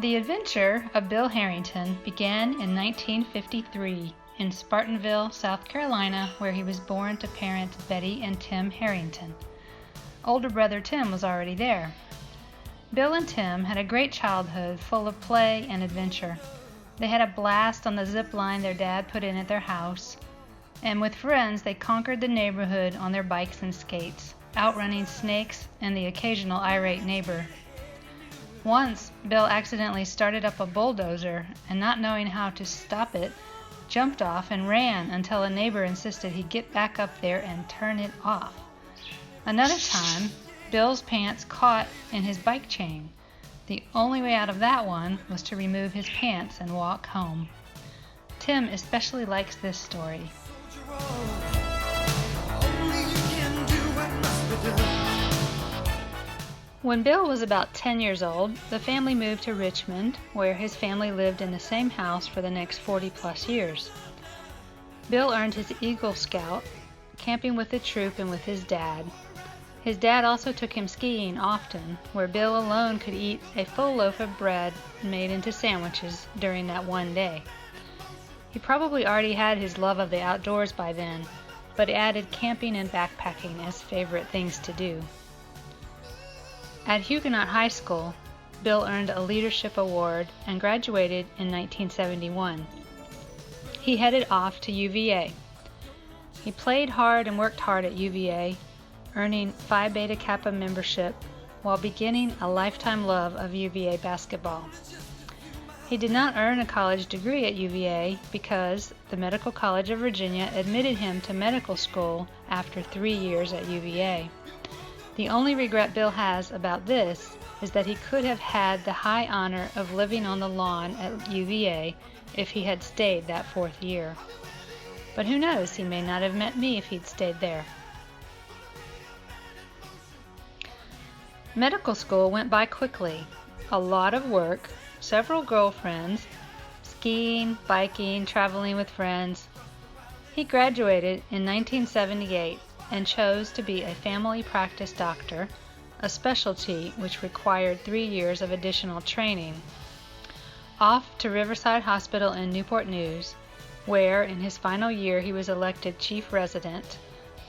The adventure of Bill Harrington began in 1953 in Spartanville, South Carolina, where he was born to parents Betty and Tim Harrington. Older brother Tim was already there. Bill and Tim had a great childhood full of play and adventure. They had a blast on the zip line their dad put in at their house, and with friends they conquered the neighborhood on their bikes and skates, outrunning snakes and the occasional irate neighbor. Once, Bill accidentally started up a bulldozer and, not knowing how to stop it, jumped off and ran until a neighbor insisted he get back up there and turn it off. Another time, Bill's pants caught in his bike chain. The only way out of that one was to remove his pants and walk home. Tim especially likes this story. When Bill was about 10 years old, the family moved to Richmond, where his family lived in the same house for the next 40-plus years. Bill earned his Eagle Scout, camping with the troop and with his dad. His dad also took him skiing often, where Bill alone could eat a full loaf of bread made into sandwiches during that one day. He probably already had his love of the outdoors by then, but added camping and backpacking as favorite things to do. At Huguenot High School, Bill earned a leadership award and graduated in 1971. He headed off to UVA. He played hard and worked hard at UVA, earning Phi Beta Kappa membership while beginning a lifetime love of UVA basketball. He did not earn a college degree at UVA because the Medical College of Virginia admitted him to medical school after 3 years at UVA. The only regret Bill has about this is that he could have had the high honor of living on the lawn at UVA if he had stayed that 4th year. But who knows, he may not have met me if he'd stayed there. Medical school went by quickly. A lot of work, several girlfriends, skiing, biking, traveling with friends. He graduated in 1978 and chose to be a family practice doctor, a specialty which required 3 years of additional training. Off to Riverside Hospital in Newport News, where in his final year he was elected chief resident,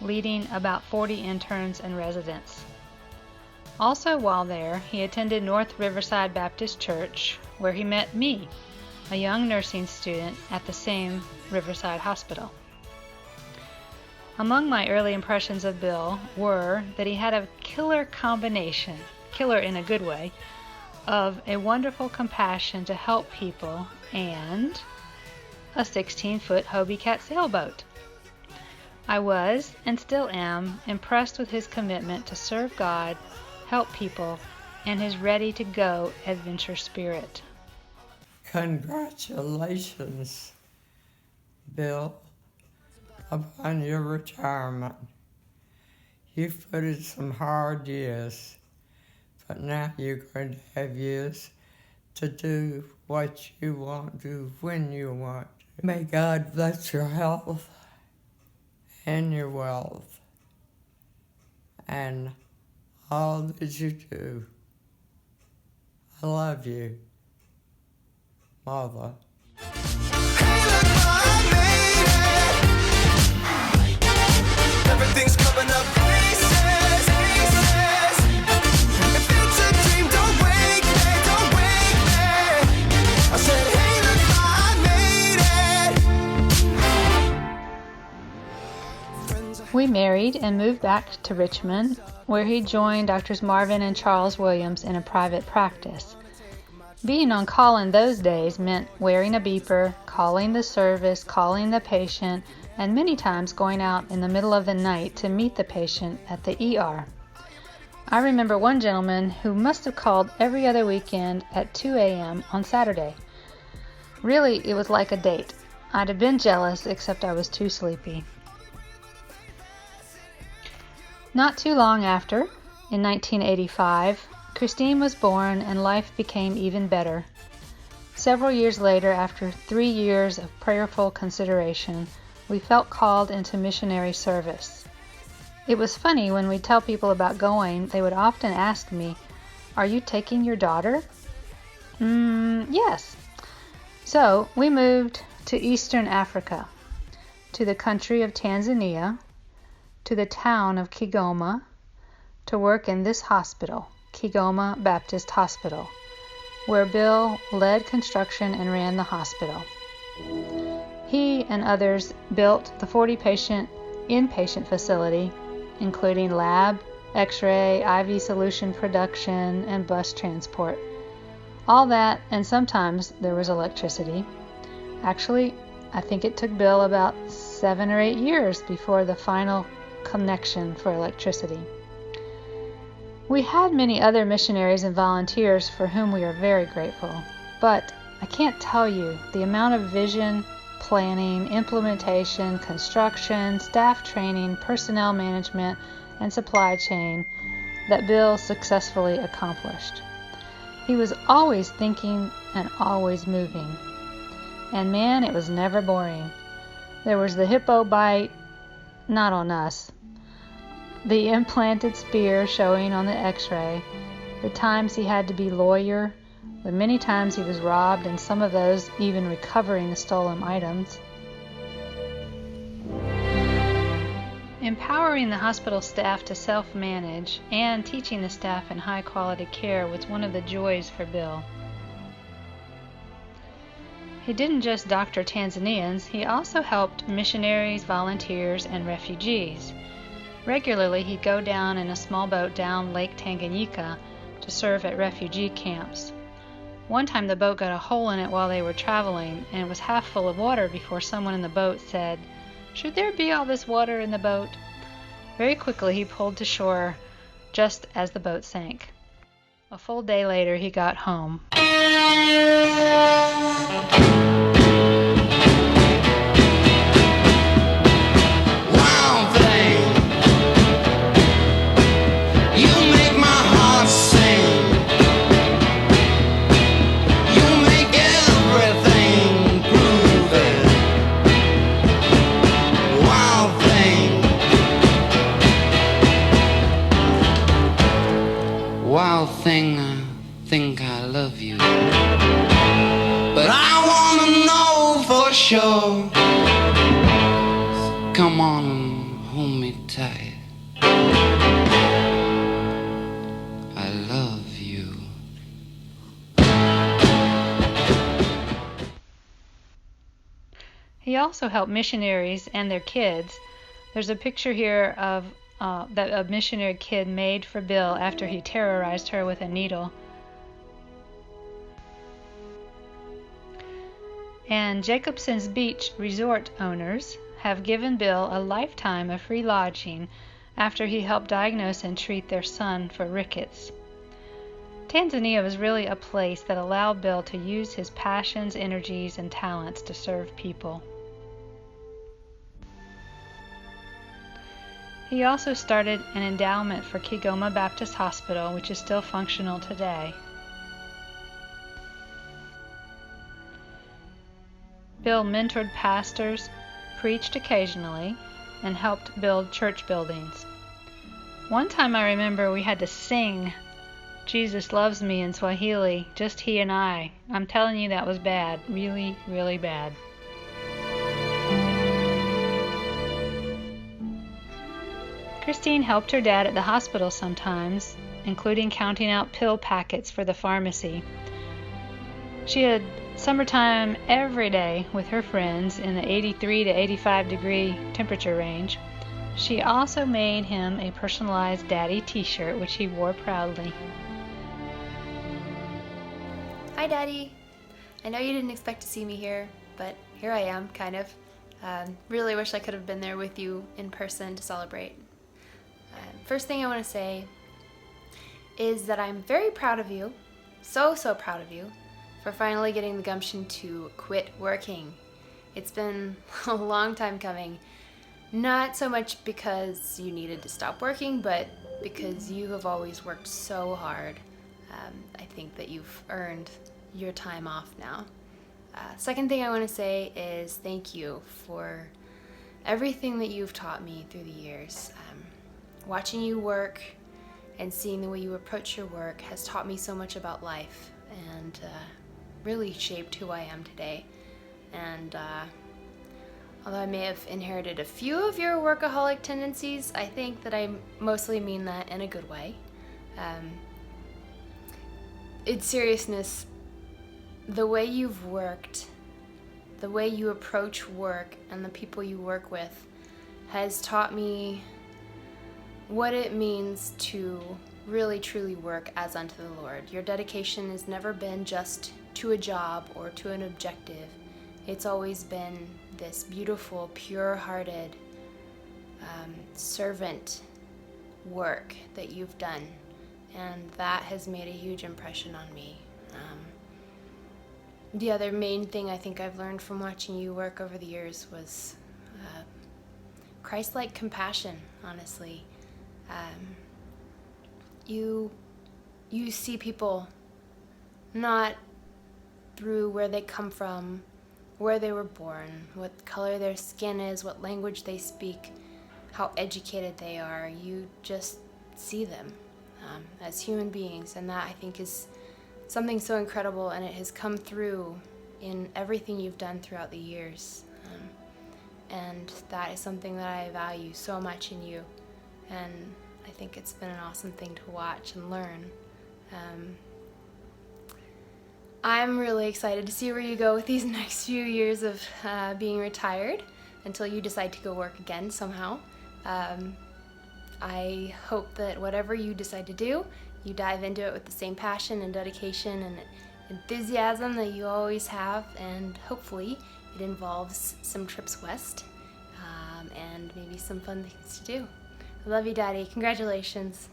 leading about 40 interns and residents. Also while there, he attended North Riverside Baptist Church, where he met me, a young nursing student at the same Riverside Hospital. Among my early impressions of Bill were that he had a killer combination, killer in a good way, of a wonderful compassion to help people and a 16-foot Hobie Cat sailboat. I was, and still am, impressed with his commitment to serve God, help people, and his ready-to-go adventure spirit. Congratulations, Bill, upon your retirement. You've put in some hard years, but now you're going to have years to do what you want to when you want to. May God bless your health and your wealth and all that you do. I love you, Mother. Everything's coming up places. If it's a dream, don't wake me, don't wake me. I said, hey, look, I made it. We married and moved back to Richmond, where he joined Drs. Marvin and Charles Williams in a private practice. Being on call in those days meant wearing a beeper, calling the service, calling the patient, and many times going out in the middle of the night to meet the patient at the ER. I remember one gentleman who must have called every other weekend at 2 a.m. on Saturday. Really, it was like a date. I'd have been jealous, except I was too sleepy. Not too long after, in 1985, Christine was born and life became even better. Several years later, after 3 years of prayerful consideration, we felt called into missionary service. It was funny when we'd tell people about going, they would often ask me, "Are you taking your daughter?" Yes. So we moved to Eastern Africa, to the country of Tanzania, to the town of Kigoma, to work in this hospital, Kigoma Baptist Hospital, where Bill led construction and ran the hospital. He and others built the 40-patient inpatient facility, including lab, X-ray, IV solution production, and bus transport. All that, and sometimes there was electricity. Actually, I think it took Bill about 7 or 8 years before the final connection for electricity. We had many other missionaries and volunteers for whom we are very grateful, but I can't tell you the amount of vision, planning, implementation, construction, staff training, personnel management, and supply chain that Bill successfully accomplished. He was always thinking and always moving. And man, it was never boring. There was the hippo bite, not on us. The implanted spear showing on the X-ray. The times he had to be lawyer. The many times he was robbed, and some of those even recovering the stolen items. Empowering the hospital staff to self-manage and teaching the staff in high-quality care was one of the joys for Bill. He didn't just doctor Tanzanians, he also helped missionaries, volunteers, and refugees. Regularly, he'd go down in a small boat down Lake Tanganyika to serve at refugee camps. One time the boat got a hole in it while they were traveling, and it was half full of water before someone in the boat said, "Should there be all this water in the boat?" Very quickly he pulled to shore just as the boat sank. A full day later he got home. Wild thing, you make my heart sing. You make everything groovy. Wild thing, wild thing, I think I love you. But I wanna know for sure. So come on and hold me tight. I love you. He also helped missionaries and their kids. There's a picture here of that a missionary kid made for Bill after he terrorized her with a needle. And Jacobson's Beach resort owners have given Bill a lifetime of free lodging after he helped diagnose and treat their son for rickets. Tanzania was really a place that allowed Bill to use his passions, energies, and talents to serve people. He also started an endowment for Kigoma Baptist Hospital, which is still functional today. Bill mentored pastors, preached occasionally, and helped build church buildings. One time I remember we had to sing "Jesus Loves Me" in Swahili, just he and I. I'm telling you, that was bad. Really, really bad. Christine helped her dad at the hospital sometimes, including counting out pill packets for the pharmacy. She had summertime every day with her friends in the 83 to 85 degree temperature range. She also made him a personalized daddy t-shirt, which he wore proudly. Hi, Daddy. I know you didn't expect to see me here, but here I am, kind of. Really wish I could have been there with you in person to celebrate. First thing I want to say is that I'm very proud of you, so proud of you, for finally getting the gumption to quit working. It's been a long time coming. Not so much because you needed to stop working, but because you have always worked so hard. I think that you've earned your time off now. Second thing I want to say is thank you for everything that you've taught me through the years. Watching you work and seeing the way you approach your work has taught me so much about life and really shaped who I am today. And although I may have inherited a few of your workaholic tendencies, I think that I mostly mean that in a good way. In seriousness, the way you've worked, the way you approach work and the people you work with has taught me what it means to really truly work as unto the Lord. Your dedication has never been just to a job or to an objective. It's always been this beautiful, pure-hearted servant work that you've done, and that has made a huge impression on me. The other main thing I think I've learned from watching you work over the years was Christ-like compassion, honestly. You see people not through where they come from, where they were born, what color their skin is, what language they speak, how educated they are. You just see them as human beings, and that I think is something so incredible, and it has come through in everything you've done throughout the years. And that is something that I value so much in you, and I think it's been an awesome thing to watch and learn. I'm really excited to see where you go with these next few years of being retired until you decide to go work again somehow. I hope that whatever you decide to do, you dive into it with the same passion and dedication and enthusiasm that you always have, and hopefully it involves some trips west and maybe some fun things to do. I love you, Daddy. Congratulations.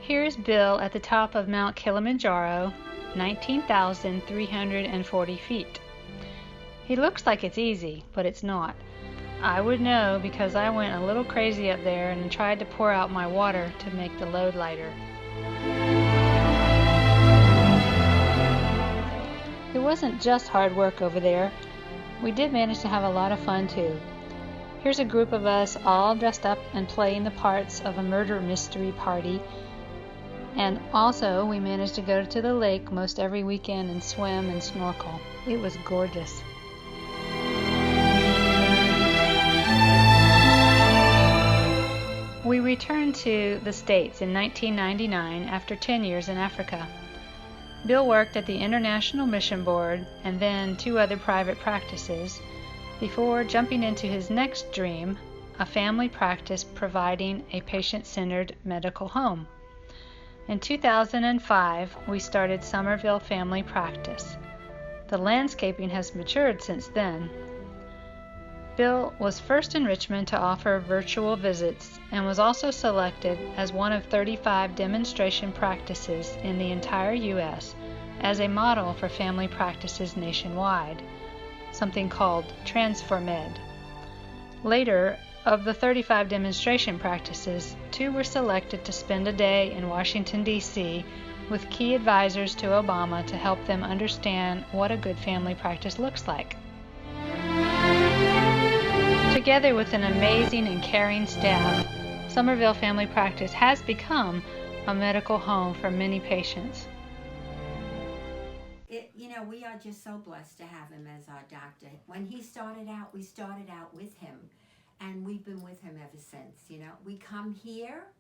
Here's Bill at the top of Mount Kilimanjaro, 19,340 feet. He looks like it's easy, but it's not. I would know because I went a little crazy up there and tried to pour out my water to make the load lighter. It wasn't just hard work over there. We did manage to have a lot of fun too. Here's a group of us all dressed up and playing the parts of a murder mystery party. And also we managed to go to the lake most every weekend and swim and snorkel. It was gorgeous. We returned to the States in 1999 after 10 years in Africa. Bill worked at the International Mission Board and then 2 other private practices before jumping into his next dream, a family practice providing a patient-centered medical home. In 2005, we started Somerville Family Practice. The landscaping has matured since then. Bill was first in Richmond to offer virtual visits and was also selected as one of 35 demonstration practices in the entire U.S. as a model for family practices nationwide, something called TransforMed. Later, of the 35 demonstration practices, 2 were selected to spend a day in Washington, D.C. with key advisors to Obama to help them understand what a good family practice looks like. Together with an amazing and caring staff, Somerville Family Practice has become a medical home for many patients. We are just so blessed to have him as our doctor. When he started out, we started out with him, and we've been with him ever since. We come here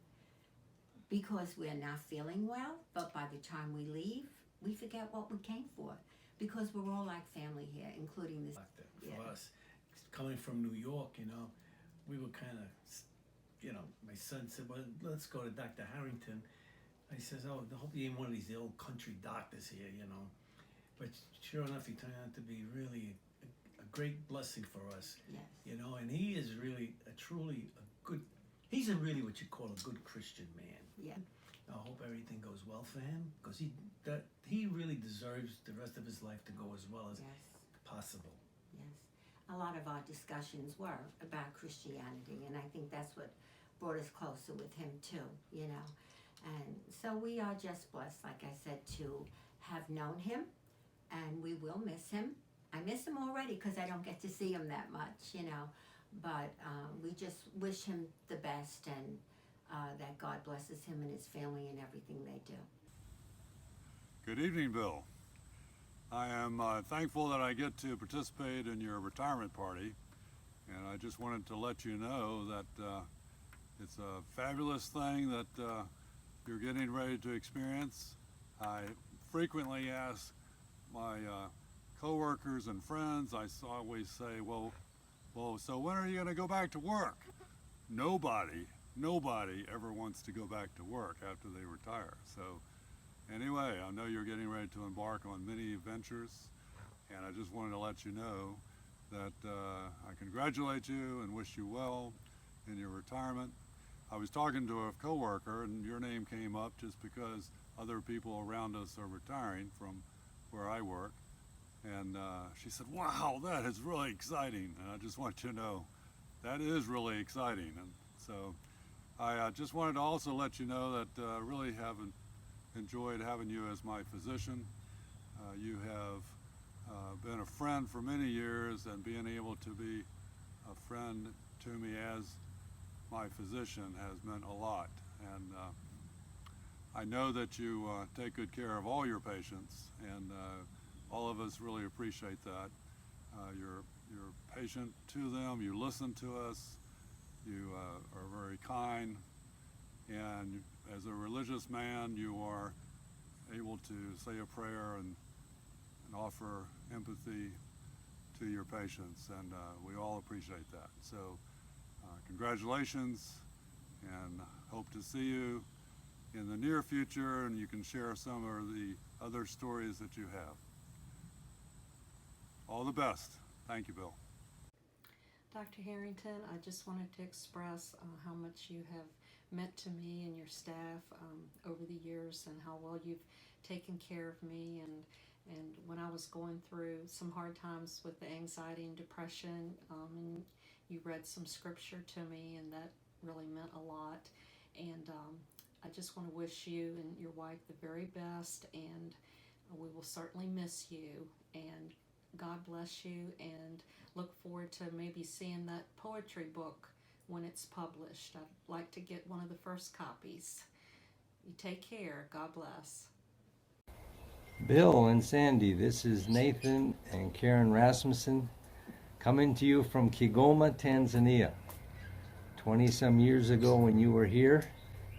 because we're not feeling well, but by the time we leave, we forget what we came for, because we're all like family here, including this. For us, coming from New York, we were kind of, my son said, well, let's go to Dr. Harrington. I says, I hope he ain't one of these old country doctors here, But sure enough, he turned out to be really a great blessing for us. Yes. And he is really he's really what you call a good Christian man. Yeah. I hope everything goes well for him, because he really deserves the rest of his life to go as well as possible. Yes. A lot of our discussions were about Christianity, and I think that's what brought us closer with him too, And so we are just blessed, like I said, to have known him, and we will miss him. I miss him already because I don't get to see him that much, But we just wish him the best, and that God blesses him and his family and everything they do. Good evening, Bill. I am thankful that I get to participate in your retirement party, and I just wanted to let you know that it's a fabulous thing that you're getting ready to experience. I frequently ask my coworkers and friends, I always say, well, so when are you going to go back to work? Nobody ever wants to go back to work after they retire. So anyway, I know you're getting ready to embark on many adventures, and I just wanted to let you know that I congratulate you and wish you well in your retirement. I was talking to a coworker, and your name came up just because other people around us are retiring from where I work, and she said, wow, that is really exciting. And I just want you to know that is really exciting. And so I just wanted to also let you know that I really have enjoyed having you as my physician. You have been a friend for many years, and being able to be a friend to me as my physician has meant a lot. And I know that you take good care of all your patients, and all of us really appreciate that. You're patient to them, you listen to us, you are very kind, and as a religious man, you are able to say a prayer and offer empathy to your patients, and we all appreciate that. So congratulations, and hope to see you in the near future, and you can share some of the other stories that you have. All the best. Thank you, Bill. Dr. Harrington, I just wanted to express how much you have meant to me and your staff over the years, and how well you've taken care of me. And when I was going through some hard times with the anxiety and depression, and you read some scripture to me, and that really meant a lot. And I just want to wish you and your wife the very best, and we will certainly miss you. And God bless you, and look forward to maybe seeing that poetry book when it's published. I'd like to get one of the first copies. You take care. God bless. Bill and Sandy, this is Nathan and Karen Rasmussen coming to you from Kigoma, Tanzania. 20-some years ago when you were here,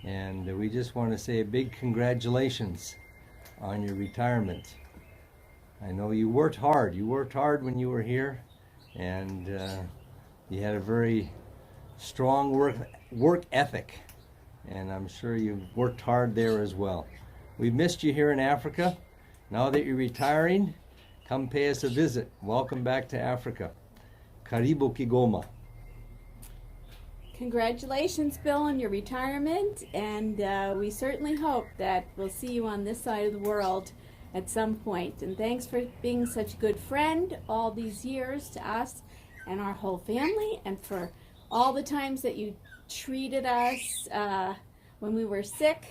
and we just want to say a big congratulations on your retirement. I know you worked hard. You worked hard when you were here, and you had a very strong work ethic, and I'm sure you worked hard there as well. We've missed you here in Africa. Now that you're retiring, come pay us a visit. Welcome back to Africa. Karibu Kigoma. Congratulations, Bill, on your retirement, and we certainly hope that we'll see you on this side of the world at some point. And thanks for being such a good friend all these years to us and our whole family, and for all the times that you treated us when we were sick,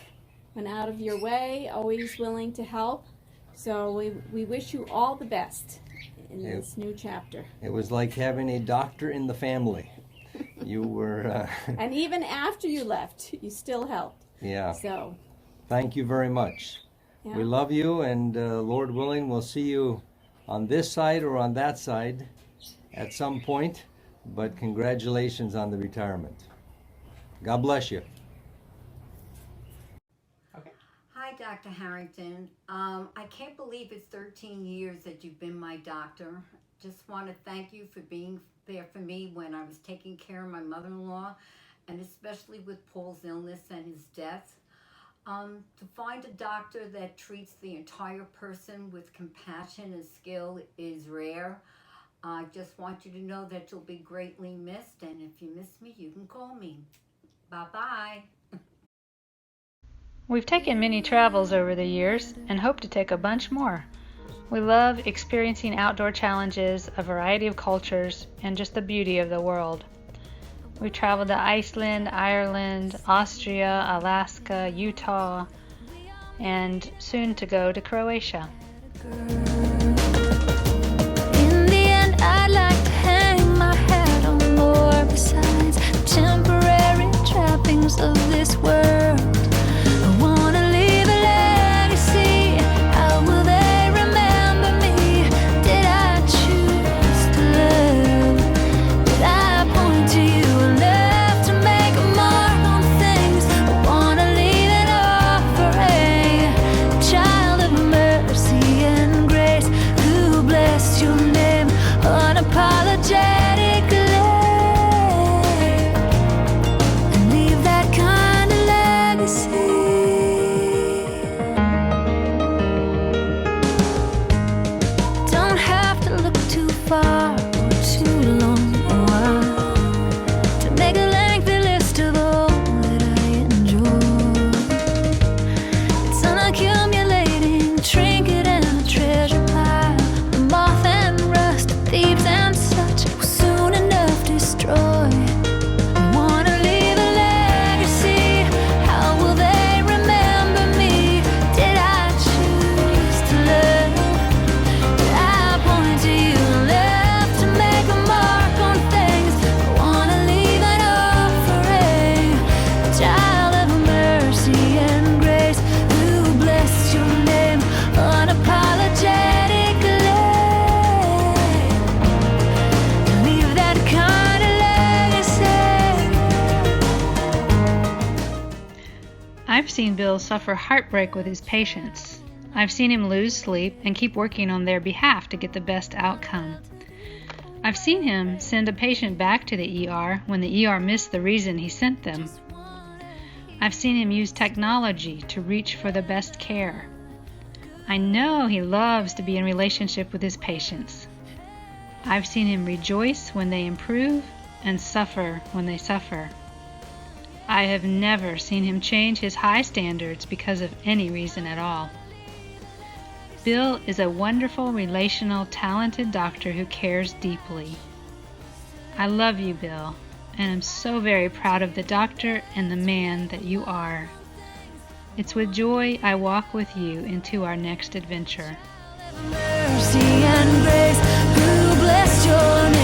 went out of your way, always willing to help. So we wish you all the best in this new chapter. It was like having a doctor in the family. You were... and even after you left, you still helped. Yeah. So thank you very much. yeah. We love you, and Lord willing, we'll see you on this side or on that side at some point. But congratulations on the retirement. God bless you. Hi, Dr. Harrington. I can't believe it's 13 years that you've been my doctor. Just want to thank you for being there for me when I was taking care of my mother-in-law, and especially with Paul's illness and his death. To find a doctor that treats the entire person with compassion and skill is rare. I just want you to know that you'll be greatly missed, and if you miss me, you can call me. Bye-bye. We've taken many travels over the years and hope to take a bunch more. We love experiencing outdoor challenges, a variety of cultures, and just the beauty of the world. We've traveled to Iceland, Ireland, Austria, Alaska, Utah, and soon to go to Croatia. In the end, I'd like to hang my hat on more besides temporary trappings. storms of this world. I wanna leave a legacy. How will they remember me? Did I choose to love? Did I point to you and love to make a mark on things? I wanna leave an offering, a child of mercy and grace, who blessed your name unapologetically. Far or too long a while to make a lengthy list of all that I enjoy. It's an accumulating trinket and a treasure pile. The moth and rust, thieves and such will soon enough destroy. I wanna leave a legacy. How will they remember me? Did I choose to love? Did I point to you? I've seen Bill suffer heartbreak with his patients. I've seen him lose sleep and keep working on their behalf to get the best outcome. I've seen him send a patient back to the ER when the ER missed the reason he sent them. I've seen him use technology to reach for the best care. I know he loves to be in relationship with his patients. I've seen him rejoice when they improve and suffer when they suffer. I have never seen him change his high standards because of any reason at all. Bill is a wonderful, relational, talented doctor who cares deeply. I love you, Bill, and I'm so very proud of the doctor and the man that you are. It's with joy I walk with you into our next adventure. Mercy and grace, who blessed your name.